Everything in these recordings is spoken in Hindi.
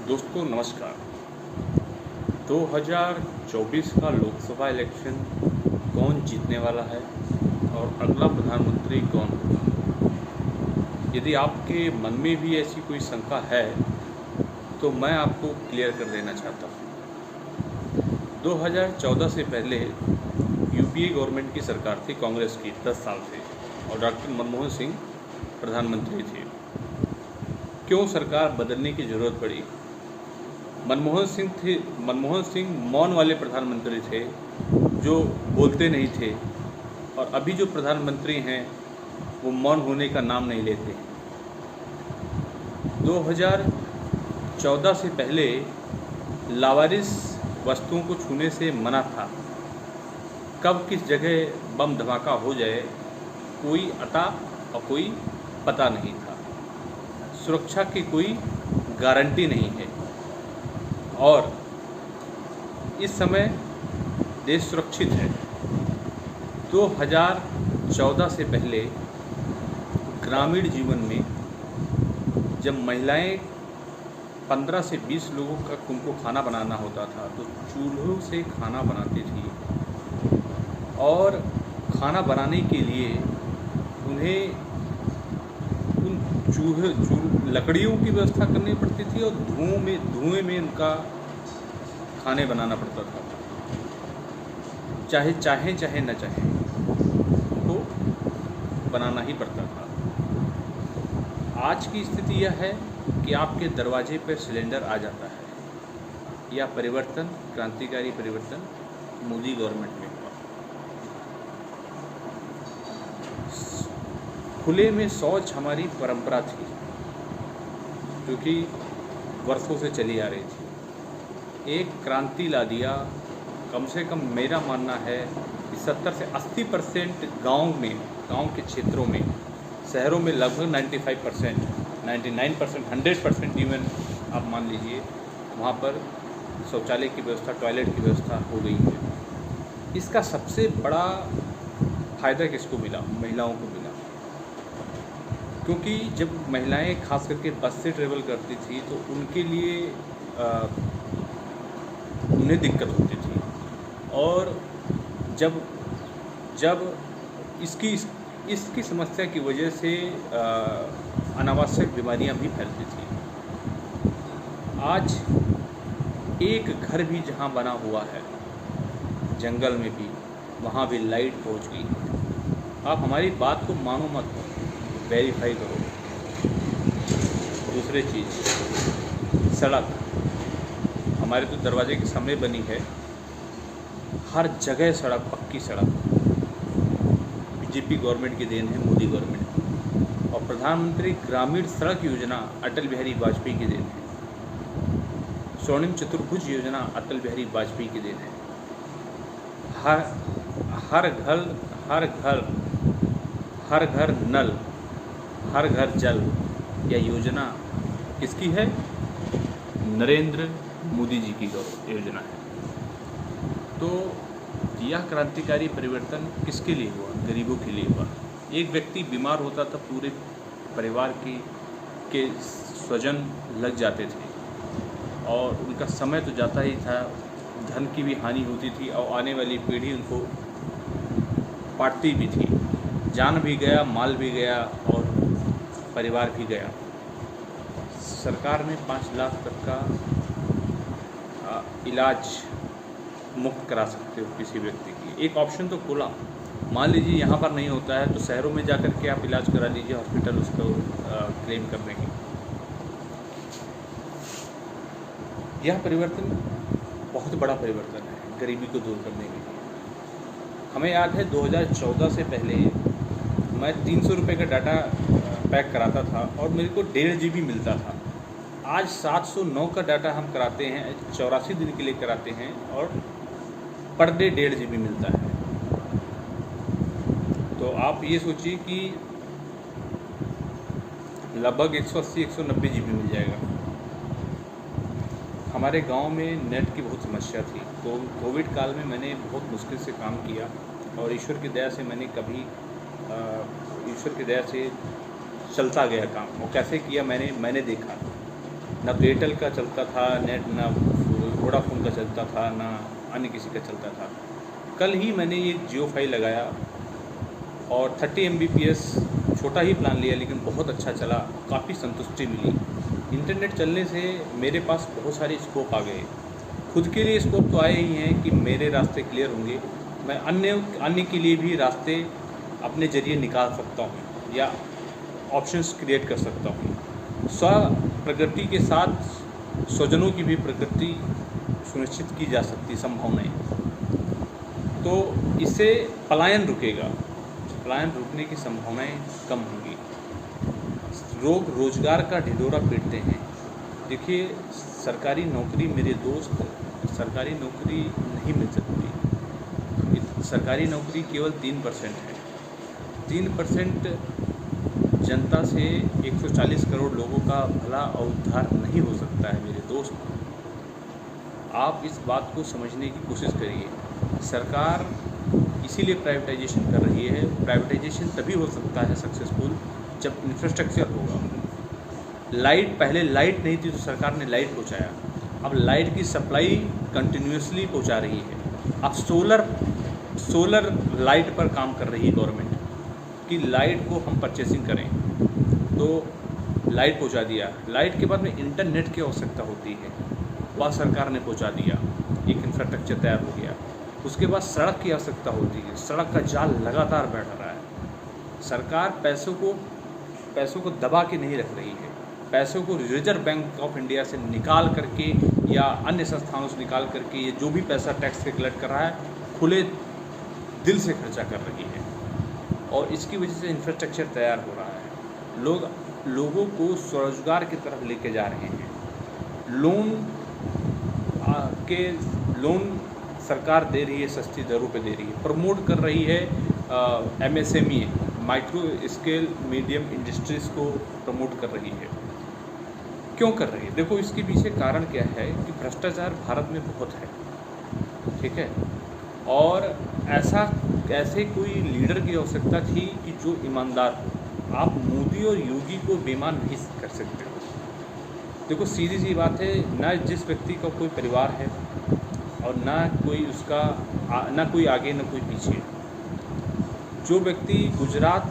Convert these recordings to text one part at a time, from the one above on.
दोस्तों नमस्कार। 2024 का लोकसभा इलेक्शन कौन जीतने वाला है और अगला प्रधानमंत्री कौन होगा? यदि आपके मन में भी ऐसी कोई शंका है तो मैं आपको क्लियर कर देना चाहता हूँ। 2014 से पहले यूपीए गवर्नमेंट की सरकार थी, कांग्रेस की, 10 साल से, और डॉक्टर मनमोहन सिंह प्रधानमंत्री थे। क्यों सरकार बदलने की ज़रूरत पड़ी? मनमोहन सिंह मौन वाले प्रधानमंत्री थे, जो बोलते नहीं थे, और अभी जो प्रधानमंत्री हैं वो मौन होने का नाम नहीं लेते। 2014 से पहले लावारिस वस्तुओं को छूने से मना था। कब किस जगह बम धमाका हो जाए कोई अता और कोई पता नहीं था। सुरक्षा की कोई गारंटी नहीं है और इस समय देश सुरक्षित है। 2014 से पहले ग्रामीण जीवन में जब महिलाएं 15 से 20 लोगों का उनको खाना बनाना होता था तो चूल्हों से खाना बनाती थी, और खाना बनाने के लिए उन्हें लकड़ियों की व्यवस्था करनी पड़ती थी और धुएं में उनका खाने बनाना पड़ता था। चाहे न चाहे तो बनाना ही पड़ता था। आज की स्थिति यह है कि आपके दरवाजे पर सिलेंडर आ जाता है। यह परिवर्तन, क्रांतिकारी परिवर्तन मोदी गवर्नमेंट में हुआ। खुले में शौच हमारी परंपरा थी, जो कि वर्षों से चली आ रही थी। एक क्रांति ला दिया। कम से कम मेरा मानना है कि 70 से 80% गांव के क्षेत्रों में, शहरों में लगभग 95%, 99%, 100% इवन आप मान लीजिए, वहाँ पर शौचालय की व्यवस्था, टॉयलेट की व्यवस्था हो गई है। इसका सबसे बड़ा फ़ायदा किसको मिला? महिलाओं को मिला। क्योंकि जब महिलाएं खास करके बस से ट्रेवल करती थी तो उनके लिए उन्हें दिक्कत होती थी, और जब इसकी समस्या की वजह से अनावश्यक बीमारियां भी फैलती थी। आज एक घर भी जहां बना हुआ है जंगल में भी, वहां भी लाइट पहुंच गई है। आप हमारी बात को मानो मत, वेरीफाई करो। दूसरी चीज़, सड़क हमारे तो दरवाजे के सामने बनी है, हर जगह सड़क, पक्की सड़क बीजेपी गवर्नमेंट की देन है, मोदी गवर्नमेंट। और प्रधानमंत्री ग्रामीण सड़क योजना अटल बिहारी वाजपेयी की देन है। स्वर्णिम चतुर्भुज योजना अटल बिहारी वाजपेयी की देन है। हर घर नल, हर घर जल, यह योजना किसकी है? नरेंद्र मोदी जी की योजना है। तो यह क्रांतिकारी परिवर्तन किसके लिए हुआ? गरीबों के लिए हुआ। एक व्यक्ति बीमार होता था, पूरे परिवार के स्वजन लग जाते थे और उनका समय तो जाता ही था, धन की भी हानि होती थी और आने वाली पीढ़ी उनको पाटती भी थी। जान भी गया, माल भी गया और परिवार भी गया। सरकार ने 5 लाख तक का इलाज मुफ्त करा सकते हो किसी व्यक्ति की। एक ऑप्शन तो खोला। मान लीजिए यहाँ पर नहीं होता है तो शहरों में जाकर के आप इलाज करा लीजिए, हॉस्पिटल उसको क्लेम कर देंगे। यह परिवर्तन बहुत बड़ा परिवर्तन है गरीबी को दूर करने के लिए। हमें याद है 2014 से पहले मैं 300 रुपये का डाटा पैक कराता था और मेरे को 1.5 GB मिलता था। आज 709 का डाटा हम कराते हैं, 84 दिन के लिए कराते हैं, और पर डे 1.5 GB मिलता है। तो आप ये सोचिए कि लगभग 180-190 GB मिल जाएगा। हमारे गांव में नेट की बहुत समस्या थी, तो कोविड काल में मैंने बहुत मुश्किल से काम किया और ईश्वर की दया से चलता गया काम। वो कैसे किया मैंने देखा। ना तो एयरटेल का चलता था नेट, ना वोडाफोन का चलता था, ना अन्य किसी का चलता था। कल ही मैंने ये जियो फाइल लगाया और 30 Mbps छोटा ही प्लान लिया, लेकिन बहुत अच्छा चला, काफ़ी संतुष्टि मिली। इंटरनेट चलने से मेरे पास बहुत सारे स्कोप आ गए। खुद के लिए स्कोप तो आए ही हैं कि मेरे रास्ते क्लियर होंगे, मैं अन्य के लिए भी रास्ते अपने ज़रिए निकाल सकता हूँ या ऑप्शंस क्रिएट कर सकता हूँ। स्व प्रगति के साथ स्वजनों की भी प्रगति सुनिश्चित की जा सकती संभावनाएं, तो इससे पलायन रुकेगा, पलायन रुकने की संभावनाएं कम होंगी। लोग रोजगार का ढिंढोरा पीटते हैं। देखिए, सरकारी नौकरी, मेरे दोस्त, सरकारी नौकरी नहीं मिल सकती। सरकारी नौकरी केवल 3% है। 3% जनता से 140 करोड़ लोगों का भला और उद्धार नहीं हो सकता है मेरे दोस्त। आप इस बात को समझने की कोशिश करिए। सरकार इसीलिए प्राइवेटाइजेशन कर रही है। प्राइवेटाइजेशन तभी हो सकता है सक्सेसफुल जब इंफ्रास्ट्रक्चर होगा। पहले लाइट नहीं थी तो सरकार ने लाइट पहुंचाया, अब लाइट की सप्लाई कंटिन्यूसली पहुंचा रही है। अब सोलर लाइट पर काम कर रही है गवर्नमेंट कि लाइट को हम परचेसिंग करें, तो लाइट पहुंचा दिया। लाइट के बाद में इंटरनेट की आवश्यकता होती है, वह सरकार ने पहुंचा दिया, एक इंफ्रास्ट्रक्चर तैयार हो गया। उसके बाद सड़क की आवश्यकता होती है, सड़क का जाल लगातार बढ़ रहा है। सरकार पैसों को दबा के नहीं रख रही है, पैसों को रिजर्व बैंक ऑफ इंडिया से निकाल करके या अन्य संस्थानों से निकाल करके ये जो भी पैसा टैक्स से कलेक्ट कर रहा है, खुले दिल से खर्चा कर रही है, और इसकी वजह से इंफ्रास्ट्रक्चर तैयार हो रहा है। लोगों को स्वरोजगार की तरफ लेके जा रहे हैं। लोन सरकार दे रही है, सस्ती दरों पे दे रही है, प्रमोट कर रही है MSME, micro scale medium industries को प्रमोट कर रही है। क्यों कर रही है? देखो, इसके पीछे कारण क्या है कि भ्रष्टाचार भारत में बहुत है, ठीक है, और ऐसे कोई लीडर की आवश्यकता थी कि जो ईमानदार हो। आप मोदी और योगी को बेईमान नहीं कर सकते हो। देखो, सीधी सी बात है, ना जिस व्यक्ति का कोई परिवार है और ना कोई आगे ना कोई पीछे। जो व्यक्ति गुजरात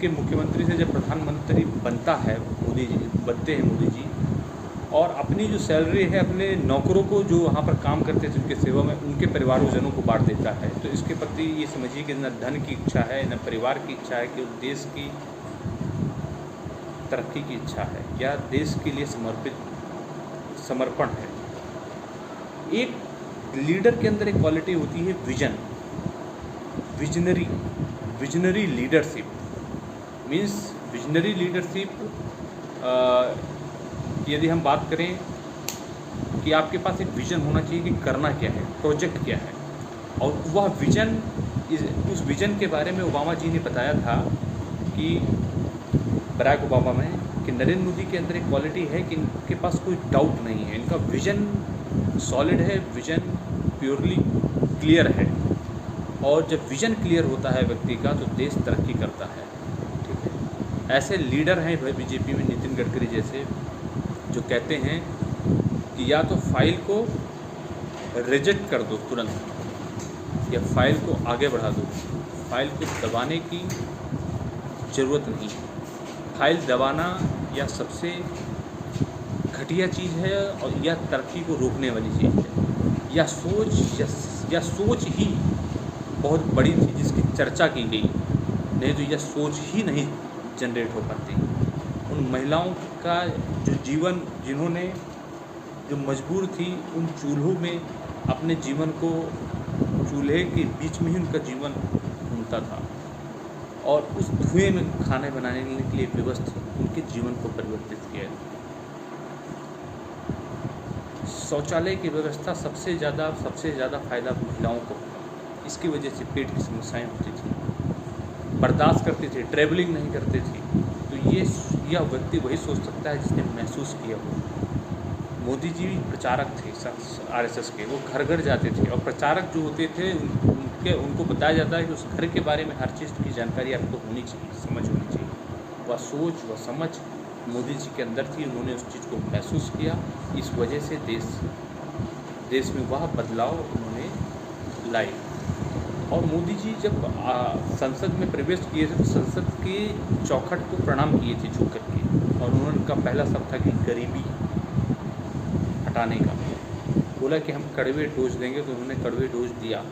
के मुख्यमंत्री से जब प्रधानमंत्री बनता है, मोदी जी, और अपनी जो सैलरी है अपने नौकरों को जो वहाँ पर काम करते थे उनके सेवा में, उनके परिवारजनों को बांट देता है, तो इसके प्रति ये समझिए कि न धन की इच्छा है, न परिवार की इच्छा है, कि देश की तरक्की की इच्छा है या देश के लिए समर्पण है। एक लीडर के अंदर एक क्वालिटी होती है vision, visionary leadership. Means visionary leadership, यदि हम बात करें कि आपके पास एक विजन होना चाहिए कि करना क्या है, प्रोजेक्ट क्या है, और वह विजन, उस विजन के बारे में ओबामा जी ने बताया था कि बराक ओबामा में, कि नरेंद्र मोदी के अंदर एक क्वालिटी है कि इनके पास कोई डाउट नहीं है, इनका विजन सॉलिड है, विजन प्योरली क्लियर है, और जब विजन क्लियर होता है व्यक्ति का तो देश तरक्की करता है, ठीक है। ऐसे लीडर हैं भाई बीजेपी में, नितिन गडकरी जैसे, जो कहते हैं कि या तो फाइल को रिजेक्ट कर दो तुरंत, या फाइल को आगे बढ़ा दो, फाइल को दबाने की ज़रूरत नहीं है। फाइल दबाना या सबसे घटिया चीज़ है, और यह तरक्की को रोकने वाली चीज़ है। या सोच ही बहुत बड़ी थी जिसकी चर्चा की गई, नहीं तो यह सोच ही नहीं जनरेट हो पाती। उन महिलाओं का जो जीवन, जिन्होंने जो मजबूर थी उन चूल्हों में अपने जीवन को, चूल्हे के बीच में ही उनका जीवन घूमता था, और उस धुएं में खाने बनाने के लिए विवश थी, उनके जीवन को परिवर्तित किया। शौचालय की व्यवस्था सबसे ज़्यादा फ़ायदा महिलाओं को, इसकी वजह से पेट की समस्याएं होती थी, बर्दाश्त करती थी, ट्रैवलिंग नहीं करती थी। तो यह व्यक्ति वही सोच सकता है जिसने महसूस किया हो। मोदी जी प्रचारक थे RSS के, वो घर घर जाते थे, और प्रचारक जो होते थे उनको बताया जाता है कि उस घर के बारे में हर चीज़ की जानकारी आपको होनी चाहिए, समझ होनी चाहिए। वह सोच, वह समझ मोदी जी के अंदर थी, उन्होंने उस चीज़ को महसूस किया। इस वजह से देश में वह बदलाव उन्होंने लाए। और मोदी जी जब संसद में प्रवेश किए थे तो संसद के चौखट को प्रणाम किए थे झुक करके, और उनका पहला शब्द था कि गरीबी हटाने का। बोला कि हम कड़वे डोज देंगे, तो उन्होंने कड़वे डोज दिया।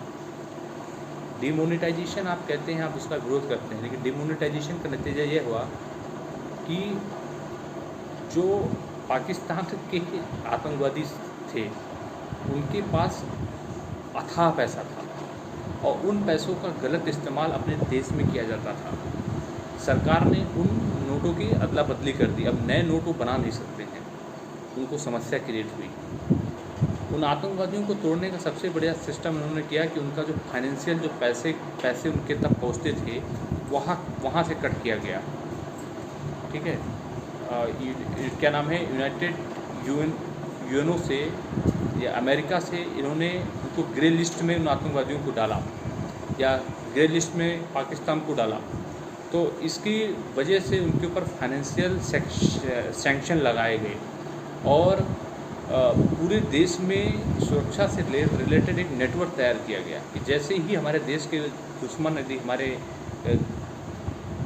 डिमोनेटाइजेशन आप कहते हैं, आप उसका विरोध करते हैं, लेकिन डिमोनेटाइजेशन का नतीजा ये हुआ कि जो पाकिस्तान के आतंकवादी थे उनके पास अथाह पैसा था, और उन पैसों का गलत इस्तेमाल अपने देश में किया जाता था। सरकार ने उन नोटों की अदला बदली कर दी, अब नए नोट वो बना नहीं सकते हैं, उनको समस्या क्रिएट हुई। उन आतंकवादियों को तोड़ने का सबसे बढ़िया सिस्टम उन्होंने किया कि उनका जो फाइनेंशियल जो पैसे उनके तक पहुंचते थे वहाँ से कट किया गया। ठीक है, क्या नाम है, यूएनओ से या अमेरिका से इन्होंने उनको ग्रे लिस्ट में उन आतंकवादियों को डाला, या ग्रे लिस्ट में पाकिस्तान को डाला। तो इसकी वजह से उनके ऊपर फाइनेंशियल सैंक्शन लगाए गए, और पूरे देश में सुरक्षा से रिलेटेड एक नेटवर्क तैयार किया गया कि जैसे ही हमारे देश के दुश्मन यदि हमारे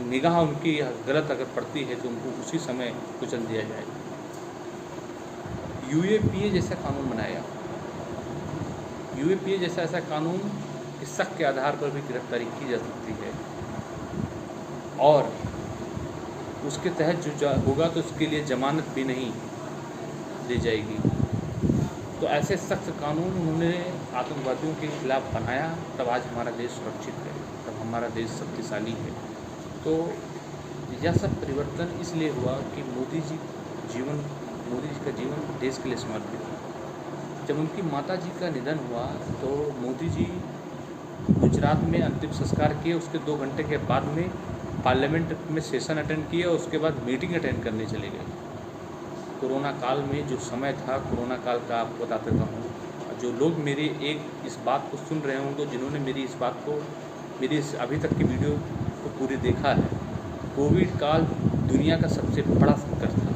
निगाह उनकी गलत अगर पड़ती है तो उनको उसी समय कुचल दिया जाए। यूएपीए जैसा कानून बनाया। यूएपीए जैसा ऐसा कानून कि शक के आधार पर भी गिरफ्तारी की जा सकती है, और उसके तहत जो होगा तो उसके लिए जमानत भी नहीं दी जाएगी। तो ऐसे सख्त कानून उन्होंने आतंकवादियों के खिलाफ बनाया, तब आज हमारा देश सुरक्षित है, तब हमारा देश शक्तिशाली है। तो यह सब परिवर्तन इसलिए हुआ कि मोदी जी का जीवन देश के लिए समर्पित था। जब उनकी माता जी का निधन हुआ तो मोदी जी गुजरात में अंतिम संस्कार किए, उसके 2 घंटे के बाद में पार्लियामेंट में सेशन अटेंड किए, और उसके बाद मीटिंग अटेंड करने चले गए। कोरोना काल में जो समय था, कोरोना काल का आपको बता देता हूँ, जो लोग मेरी इस बात को सुन रहे होंगे, जिन्होंने मेरी इस बात को अभी तक की वीडियो को पूरी देखा है, कोविड काल दुनिया का सबसे बड़ा संकट था।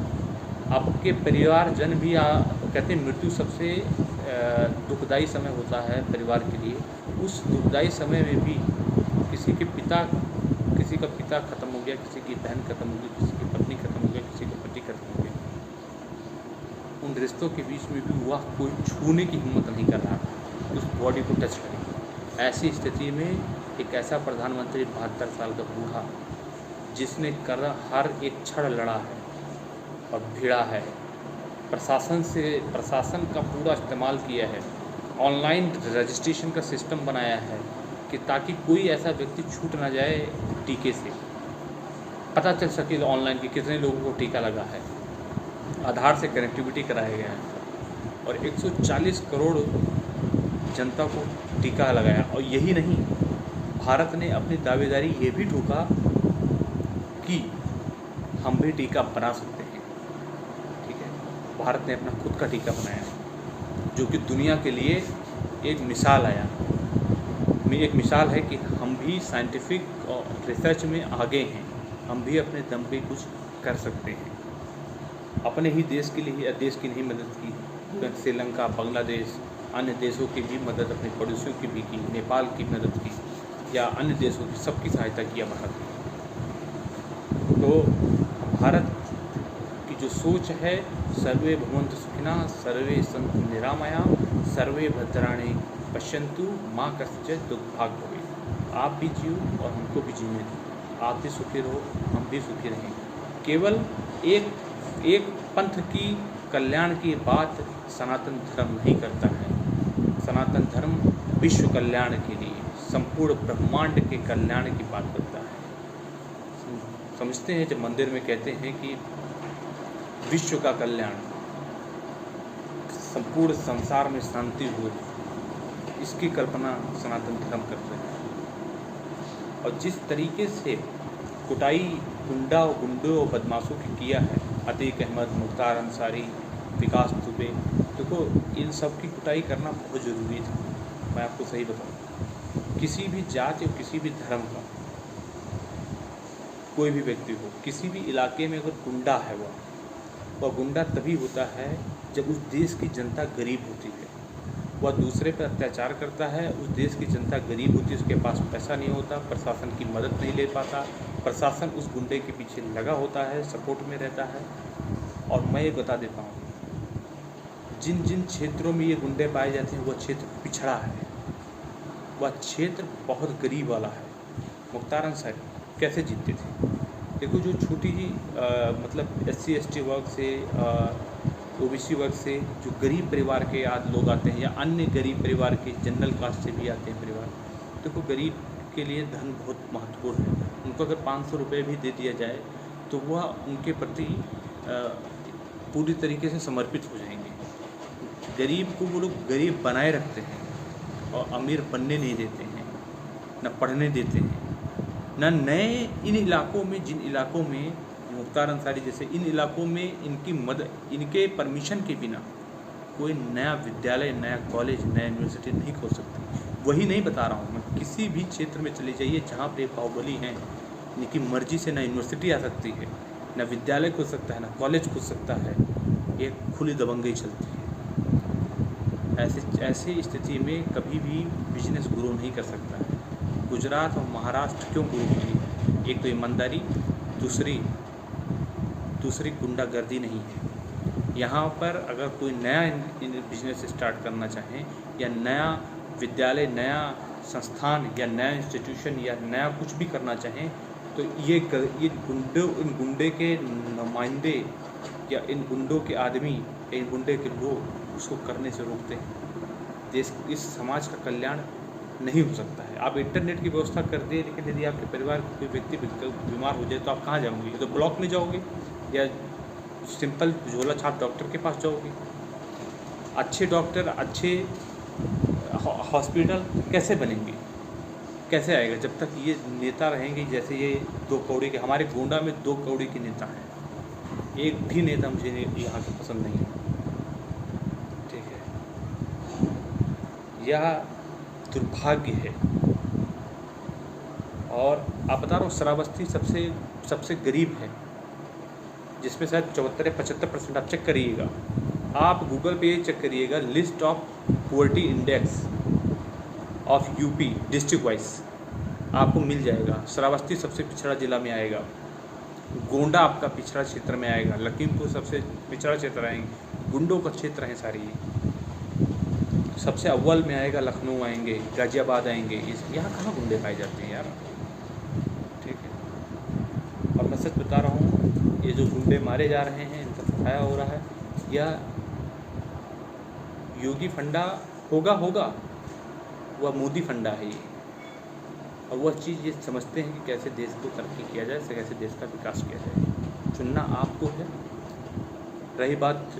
आपके परिवारजन भी कहते हैं मृत्यु सबसे दुखदाई समय होता है परिवार के लिए। उस दुखदाई समय में भी किसी का पिता खत्म हो गया, किसी की बहन खत्म हो गई, किसी की पत्नी खत्म हो गया, किसी का पति खत्म हो गया, उन रिश्तों के बीच में भी वह कोई छूने की हिम्मत नहीं कर रहा था उस बॉडी को टच करें। ऐसी स्थिति में एक ऐसा प्रधानमंत्री 72 साल का बूढ़ा, जिसने हर एक क्षण लड़ा है और भिड़ा है, प्रशासन का पूरा इस्तेमाल किया है, ऑनलाइन रजिस्ट्रेशन का सिस्टम बनाया है कि ताकि कोई ऐसा व्यक्ति छूट ना जाए टीके से, पता चल सके ऑनलाइन कि कितने लोगों को टीका लगा है। आधार से कनेक्टिविटी कराया गया है और 140 करोड़ जनता को टीका लगाया। और यही नहीं, भारत ने अपनी दावेदारी ये भी ठोका कि हम भी टीका बना सकते हैं। ठीक है, भारत ने अपना खुद का टीका बनाया, जो कि दुनिया के लिए एक मिसाल है कि हम भी साइंटिफिक और रिसर्च में आगे हैं, हम भी अपने दम पे कुछ कर सकते हैं। अपने ही देश के लिए देश की नहीं मदद की, श्रीलंका, बांग्लादेश, अन्य देशों की भी मदद, अपने पड़ोसियों की भी की, नेपाल की मदद की, या अन्य देशों की, सबकी सहायता किया भारत ने। तो भारत की जो सोच है, सर्वे भवन्तु सुखिनः, सर्वे सन्तु निरामयाः, सर्वे भद्राणि पश्यन्तु, माँ कश्चित् दुर्भाग् भवेत्। आप भी जियो और हमको भी जीने दो, आप भी सुखी रहो, हम भी सुखी रहें। केवल एक पंथ की कल्याण की बात सनातन धर्म नहीं करता है। सनातन धर्म विश्व कल्याण के लिए, संपूर्ण ब्रह्मांड के कल्याण की बात करता है। समझते हैं जब मंदिर में कहते हैं कि विश्व का कल्याण, संपूर्ण संसार में शांति हो, इसकी कल्पना सनातन धर्म करते हैं। और जिस तरीके से कुटाई गुंडों और बदमाशों की किया है, अतीक अहमद, मुख्तार अंसारी, विकास दुबे, देखो इन सब की कुटाई करना बहुत ज़रूरी था। मैं आपको सही बताऊँ, किसी भी जाति और किसी भी धर्म का कोई भी व्यक्ति हो, किसी भी इलाके में अगर गुंडा है वह गुंडा तभी होता है जब उस देश की जनता गरीब होती है, वह दूसरे पर अत्याचार करता है, उस देश की जनता गरीब होती है, उसके पास पैसा नहीं होता, प्रशासन की मदद नहीं ले पाता, प्रशासन उस गुंडे के पीछे लगा होता है, सपोर्ट में रहता है। और मैं ये बता देता हूँ, जिन जिन क्षेत्रों में ये गुंडे पाए जाते हैं वह क्षेत्र पिछड़ा है, वह क्षेत्र बहुत गरीब वाला है। मुख्तार अंसारी कैसे जीतते थे? देखो, जो छोटी जी मतलब SC ST वर्ग से OBC वर्ग से जो गरीब परिवार के लोग आते हैं, या अन्य गरीब परिवार के जनरल कास्ट से भी आते हैं परिवार, देखो गरीब के लिए धन बहुत महत्वपूर्ण है। उनको अगर 500 रुपये भी दे दिया जाए तो वह उनके प्रति पूरी तरीके से समर्पित हो जाएंगे। गरीब को वो लोग गरीब बनाए रखते हैं और अमीर बनने नहीं देते हैं, न पढ़ने देते हैं, न नए इन इलाकों में, जिन इलाकों में मुख्तार अंसारी जैसे इन इलाकों में इनकी मदद, इनके परमिशन के बिना कोई नया विद्यालय, नया कॉलेज, नया यूनिवर्सिटी नहीं खोल सकती। वही नहीं बता रहा हूँ मैं, किसी भी क्षेत्र में चले जाइए जहाँ पर बाहुबली हैं, इनकी मर्जी से न यूनिवर्सिटी आ सकती है, न विद्यालय खुल सकता है, न कॉलेज खुल सकता है, एक खुली दबंगई चलती है। ऐसी स्थिति में कभी भी बिजनेस ग्रो नहीं कर सकता है। गुजरात और महाराष्ट्र क्यों ग्रो हुई? एक तो ईमानदारी, दूसरी गुंडागर्दी नहीं है। यहाँ पर अगर कोई नया बिजनेस स्टार्ट करना चाहें, या नया विद्यालय, नया संस्थान, या नया इंस्टीट्यूशन, या नया कुछ भी करना चाहें, तो ये इन गुंडे के नुमाइंदे, या इन गुंडों के आदमी, या इन गुंडे के लोग उसको करने से रोकते हैं। देश, इस समाज का कल्याण नहीं हो सकता है। आप इंटरनेट की व्यवस्था कर दिए, लेकिन यदि आपके परिवार का कोई व्यक्ति बीमार हो जाए तो आप कहाँ जाओगे? तो ब्लॉक में जाओगे, या सिंपल झोला छाप डॉक्टर के पास जाओगे? अच्छे डॉक्टर, अच्छे हॉस्पिटल कैसे बनेंगे? कैसे आएगा? जब तक ये नेता रहेंगे जैसे ये 2 कौड़ी के। हमारे गोंडा में 2 कौड़ी के नेता हैं, एक भी नेता मुझे यहाँ से पसंद नहीं है। ठीक है, यह दुर्भाग्य है। और आप बता रहा हूँ, श्रावस्ती सबसे गरीब है, जिसमें शायद 74-75% आप चेक करिएगा, आप गूगल पे चेक करिएगा, list of poverty index of UP district wise, आपको मिल जाएगा। श्रावस्ती सबसे पिछड़ा जिला में आएगा, गोंडा आपका पिछड़ा क्षेत्र में आएगा, लखीमपुर सबसे पिछड़ा क्षेत्र आएंगे, गुंडों का क्षेत्र है सारी। सबसे अव्वल में आएगा लखनऊ आएंगे, गाजियाबाद आएंगे। यहाँ कहाँ गुंडे पाए जाते हैं यार? ठीक है, और मैं सच बता रहा हूँ, ये जो गुंडे मारे जा रहे हैं, इनका सफाया हो रहा है, यह योगी फंडा होगा, वह मोदी फंडा है ये। और वह चीज़ ये समझते हैं कि कैसे देश को तरक्की किया जाए, कैसे देश का विकास किया जाए। चुनना आपको है। रही बात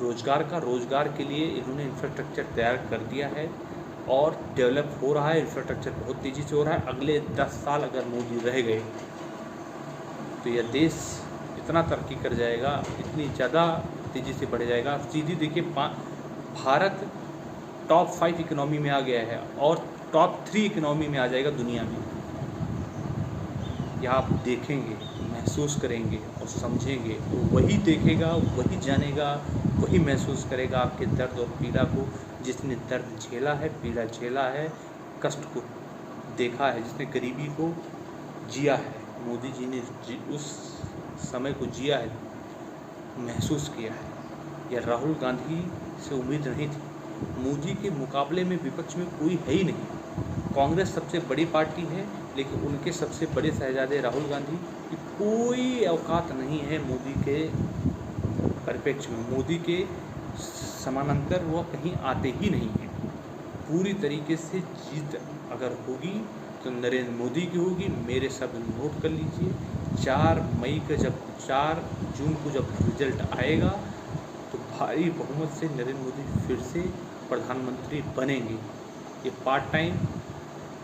रोज़गार का, रोज़गार के लिए इन्होंने इंफ्रास्ट्रक्चर तैयार कर दिया है और डेवलप हो रहा है। इंफ्रास्ट्रक्चर बहुत तेज़ी से हो रहा है। अगले 10 साल अगर मोदी रह गए तो यह देश इतना तरक्की कर जाएगा, इतनी ज़्यादा तेज़ी से बढ़ जाएगा। सीधी देखिए, भारत टॉप 5 इकोनॉमी में आ गया है और टॉप 3 इकोनॉमी में आ जाएगा दुनिया में। यह आप देखेंगे, महसूस करेंगे और समझेंगे, तो वही देखेगा, वही जानेगा, वही महसूस करेगा आपके दर्द और पीड़ा को। जिसने दर्द झेला है, पीड़ा झेला है, कष्ट को देखा है, जिसने गरीबी को जिया है, मोदी जी ने उस समय को जिया है, महसूस किया है। यह राहुल गांधी से उम्मीद नहीं थी। मोदी के मुकाबले में विपक्ष में कोई है ही नहीं। कांग्रेस सबसे बड़ी पार्टी है, लेकिन उनके सबसे बड़े शहजादे राहुल गांधी की कोई औकात नहीं है मोदी के परिप्रेक्ष्य में। मोदी के समानांतर वह कहीं आते ही नहीं हैं। पूरी तरीके से जीत अगर होगी तो नरेंद्र मोदी की होगी। मेरे शब्द नोट कर लीजिए। 4 जून को जब रिजल्ट आएगा तो भारी बहुमत से नरेंद्र मोदी फिर से प्रधानमंत्री बनेंगे। ये पार्ट टाइम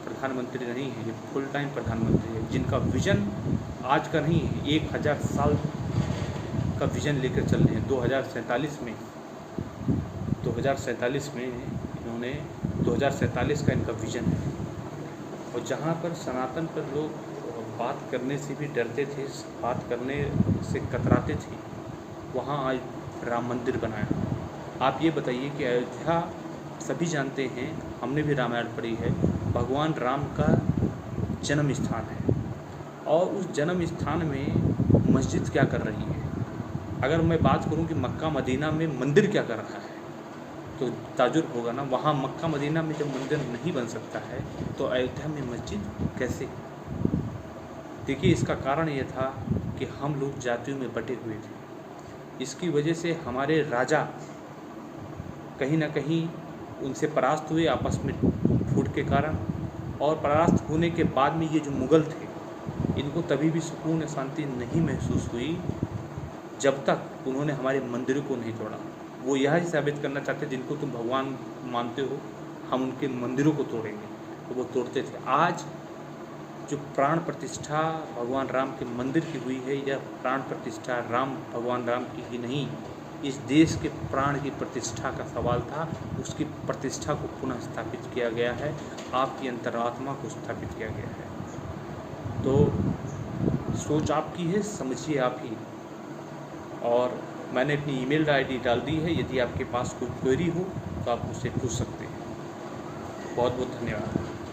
प्रधानमंत्री नहीं है, ये फुल टाइम प्रधानमंत्री है, जिनका विजन आज का नहीं है, 1000 साल का विजन लेकर चल रहे हैं। 2047 में इन्होंने 2047 का इनका विजन है। और जहाँ पर सनातन पर लोग बात करने से भी डरते थे, बात करने से कतराते थे, वहाँ आज राम मंदिर बनाया। आप ये बताइए कि अयोध्या सभी जानते हैं, हमने भी रामायण पढ़ी है, भगवान राम का जन्म स्थान है और उस जन्म स्थान में मस्जिद क्या कर रही है। अगर मैं बात करूं कि मक्का मदीना में मंदिर क्या कर रहा है तो ताजुब होगा ना। वहाँ मक्का मदीना में जब मंदिर नहीं बन सकता है तो अयोध्या में मस्जिद कैसे। देखिए, इसका कारण ये था कि हम लोग जातियों में बटे हुए थे। इसकी वजह से हमारे राजा कहीं ना कहीं उनसे परास्त हुए आपस में फूट के कारण, और परास्त होने के बाद में ये जो मुग़ल थे, इनको तभी भी सुकून और शांति नहीं महसूस हुई जब तक उन्होंने हमारे मंदिरों को नहीं तोड़ा। वो यह ही साबित करना चाहते, जिनको तुम भगवान मानते हो हम उनके मंदिरों को तोड़ेंगे, तो वो तोड़ते थे। आज जो प्राण प्रतिष्ठा भगवान राम के मंदिर की हुई है, यह प्राण प्रतिष्ठा भगवान राम की ही नहीं, इस देश के प्राण की प्रतिष्ठा का सवाल था। उसकी प्रतिष्ठा को पुनः स्थापित किया गया है, आपकी अंतरात्मा को स्थापित किया गया है। तो सोच आपकी है, समझिए आप ही। और मैंने अपनी ईमेल आईडी डाल दी है, यदि आपके पास कोई क्वेरी हो तो आप मुझसे पूछ सकते हैं। बहुत बहुत धन्यवाद।